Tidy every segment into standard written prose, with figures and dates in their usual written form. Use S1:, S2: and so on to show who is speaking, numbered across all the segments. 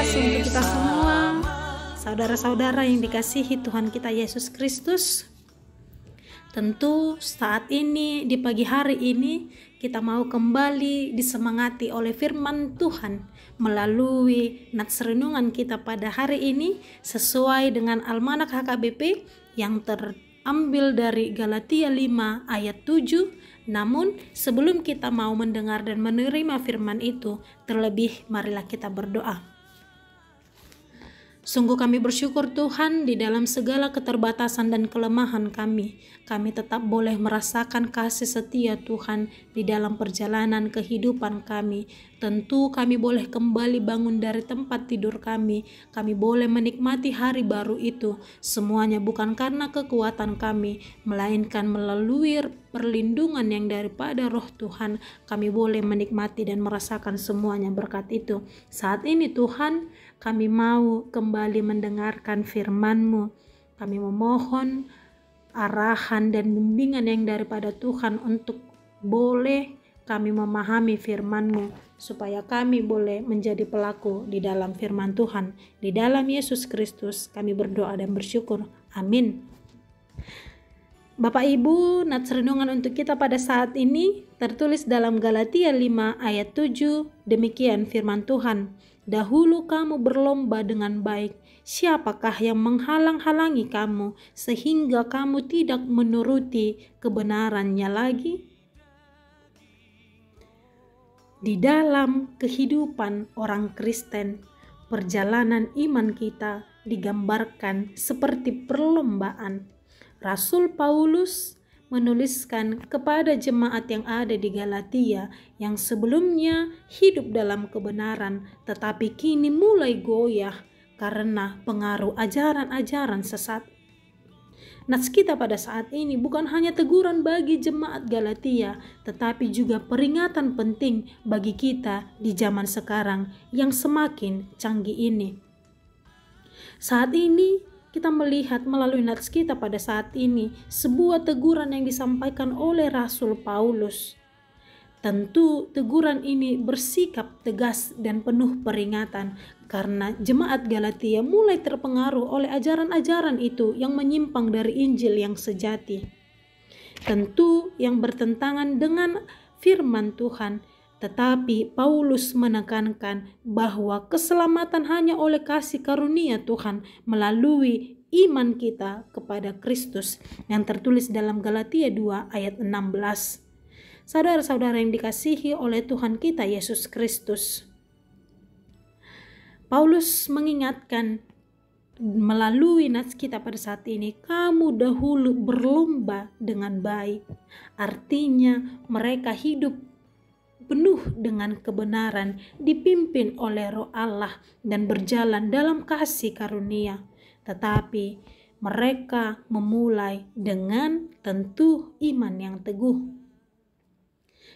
S1: kasih untuk kita semua, saudara-saudara yang dikasihi Tuhan kita Yesus Kristus. Tentu saat ini, di pagi hari ini, kita mau kembali disemangati oleh firman Tuhan melalui nats renungan kita pada hari ini sesuai dengan Almanak HKBP yang terambil dari Galatia 5 ayat 7. Namun sebelum kita mau mendengar dan menerima firman itu, terlebih marilah kita berdoa. Sungguh kami bersyukur Tuhan, di dalam segala keterbatasan dan kelemahan kami tetap boleh merasakan kasih setia Tuhan di dalam perjalanan kehidupan kami. Tentu kami boleh kembali bangun dari tempat tidur kami boleh menikmati hari baru itu. Semuanya bukan karena kekuatan kami, melainkan melalui perlindungan yang daripada Roh Tuhan, kami boleh menikmati dan merasakan semuanya berkat itu. Saat ini Tuhan, kami mau kembali mendengarkan firman-Mu. Kami memohon arahan dan bimbingan yang daripada Tuhan untuk boleh kami memahami firman-Mu, supaya kami boleh menjadi pelaku di dalam firman Tuhan. Di dalam Yesus Kristus kami berdoa dan bersyukur. Amin. Bapak Ibu, nats renungan untuk kita pada saat ini tertulis dalam Galatia 5 ayat 7. Demikian firman Tuhan. Dahulu kamu berlomba dengan baik, siapakah yang menghalang-halangi kamu sehingga kamu tidak menuruti kebenarannya lagi? Di dalam kehidupan orang Kristen, perjalanan iman kita digambarkan seperti perlombaan. Rasul Paulus menuliskan kepada jemaat yang ada di Galatia yang sebelumnya hidup dalam kebenaran tetapi kini mulai goyah karena pengaruh ajaran-ajaran sesat. Nats kita pada saat ini bukan hanya teguran bagi jemaat Galatia, tetapi juga peringatan penting bagi kita di zaman sekarang yang semakin canggih ini. Saat ini kita melihat melalui nats kita pada saat ini sebuah teguran yang disampaikan oleh Rasul Paulus. Tentu teguran ini bersikap tegas dan penuh peringatan karena jemaat Galatia mulai terpengaruh oleh ajaran-ajaran itu yang menyimpang dari Injil yang sejati. Tentu yang bertentangan dengan firman Tuhan. Tetapi Paulus menekankan bahwa keselamatan hanya oleh kasih karunia Tuhan melalui iman kita kepada Kristus yang tertulis dalam Galatia 2 ayat 16. Saudara-saudara yang dikasihi oleh Tuhan kita Yesus Kristus, Paulus mengingatkan melalui nats kita pada saat ini, kamu dahulu berlomba dengan baik. Artinya mereka hidup penuh dengan kebenaran, dipimpin oleh Roh Allah dan berjalan dalam kasih karunia. Tetapi mereka memulai dengan tentu iman yang teguh.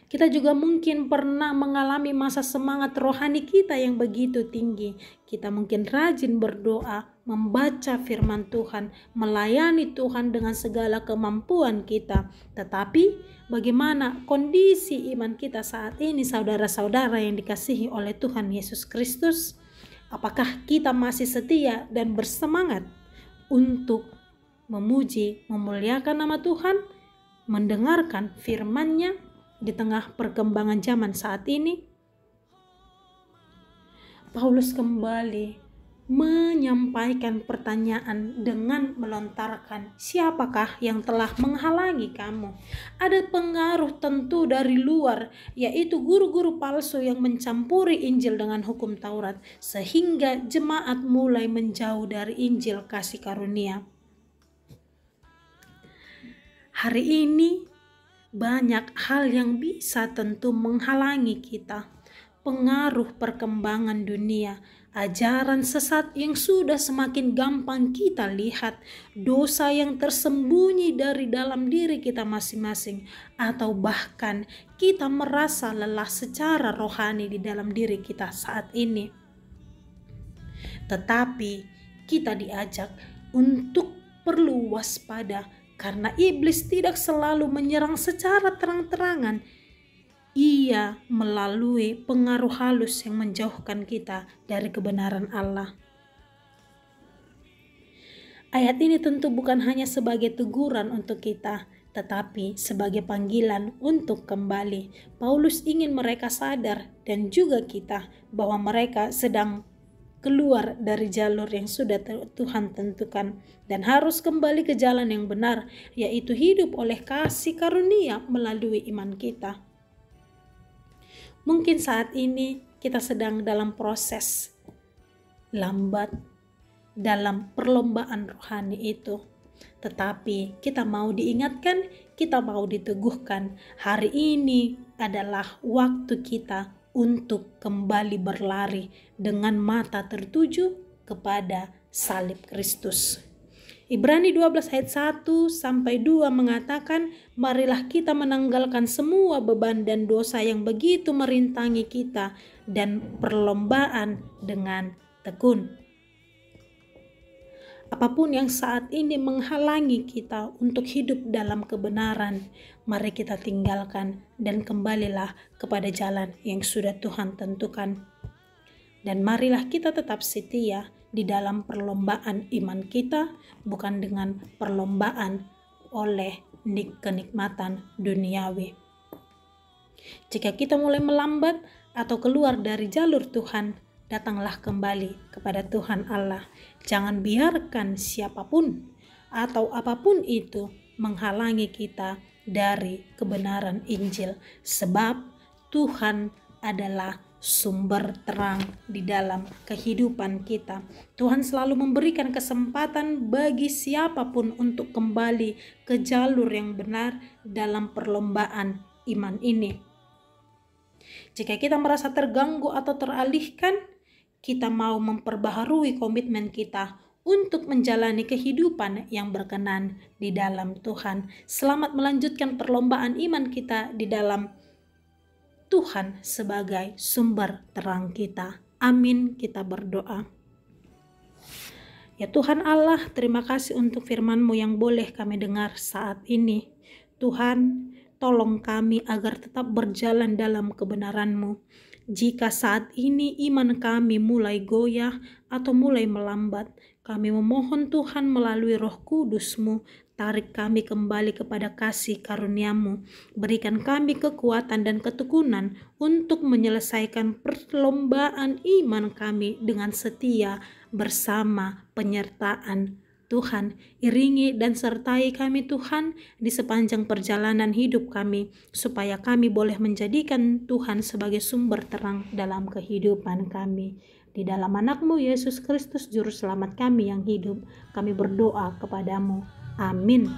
S1: Kita juga mungkin pernah mengalami masa semangat rohani kita yang begitu tinggi. Kita mungkin rajin berdoa, membaca firman Tuhan, melayani Tuhan dengan segala kemampuan kita. Tetapi bagaimana kondisi iman kita saat ini, saudara-saudara yang dikasihi oleh Tuhan Yesus Kristus? Apakah kita masih setia dan bersemangat untuk memuji, memuliakan nama Tuhan, mendengarkan firman-Nya di tengah perkembangan zaman saat ini? Paulus kembali menyampaikan pertanyaan dengan melontarkan, siapakah yang telah menghalangi kamu? Ada pengaruh tentu dari luar, yaitu guru-guru palsu yang mencampuri Injil dengan hukum Taurat, sehingga jemaat mulai menjauh dari Injil kasih karunia. Hari ini banyak hal yang bisa tentu menghalangi kita. Pengaruh perkembangan dunia, ajaran sesat yang sudah semakin gampang kita lihat, dosa yang tersembunyi dari dalam diri kita masing-masing, atau bahkan kita merasa lelah secara rohani di dalam diri kita saat ini. Tetapi kita diajak untuk perlu waspada, karena iblis tidak selalu menyerang secara terang-terangan. ia melalui pengaruh halus yang menjauhkan kita dari kebenaran Allah. Ayat ini tentu bukan hanya sebagai teguran untuk kita, tetapi sebagai panggilan untuk kembali. Paulus ingin mereka sadar dan juga kita bahwa mereka sedang keluar dari jalur yang sudah Tuhan tentukan dan harus kembali ke jalan yang benar, yaitu hidup oleh kasih karunia melalui iman kita. Mungkin saat ini kita sedang dalam proses lambat dalam perlombaan rohani itu. Tetapi kita mau diingatkan, kita mau diteguhkan. Hari ini adalah waktu kita untuk kembali berlari dengan mata tertuju kepada salib Kristus. Ibrani 12 ayat 1-2 mengatakan, marilah kita menanggalkan semua beban dan dosa yang begitu merintangi kita dan perlombaan dengan tekun. Apapun yang saat ini menghalangi kita untuk hidup dalam kebenaran, mari kita tinggalkan dan kembalilah kepada jalan yang sudah Tuhan tentukan. Dan marilah kita tetap setia di dalam perlombaan iman kita, bukan dengan perlombaan oleh kenikmatan duniawi. Jika kita mulai melambat atau keluar dari jalur Tuhan, datanglah kembali kepada Tuhan Allah. Jangan biarkan siapapun atau apapun itu menghalangi kita dari kebenaran Injil, sebab Tuhan adalah sumber terang di dalam kehidupan kita. Tuhan selalu memberikan kesempatan bagi siapapun untuk kembali ke jalur yang benar dalam perlombaan iman ini. Jika kita merasa terganggu atau teralihkan, kita mau memperbaharui komitmen kita untuk menjalani kehidupan yang berkenan di dalam Tuhan. Selamat melanjutkan perlombaan iman kita di dalam Tuhan sebagai sumber terang kita. Amin, kita berdoa. Ya Tuhan Allah, terima kasih untuk firman-Mu yang boleh kami dengar saat ini. Tuhan, tolong kami agar tetap berjalan dalam kebenaran-Mu. Jika saat ini iman kami mulai goyah atau mulai melambat, kami memohon Tuhan melalui Roh Kudus-Mu, tarik kami kembali kepada kasih karunia-Mu. Berikan kami kekuatan dan ketekunan untuk menyelesaikan perlombaan iman kami dengan setia bersama penyertaan Tuhan. Iringi dan sertai kami Tuhan di sepanjang perjalanan hidup kami, supaya kami boleh menjadikan Tuhan sebagai sumber terang dalam kehidupan kami. Di dalam anak-Mu Yesus Kristus Juru Selamat kami yang hidup, kami berdoa kepadamu. Amin.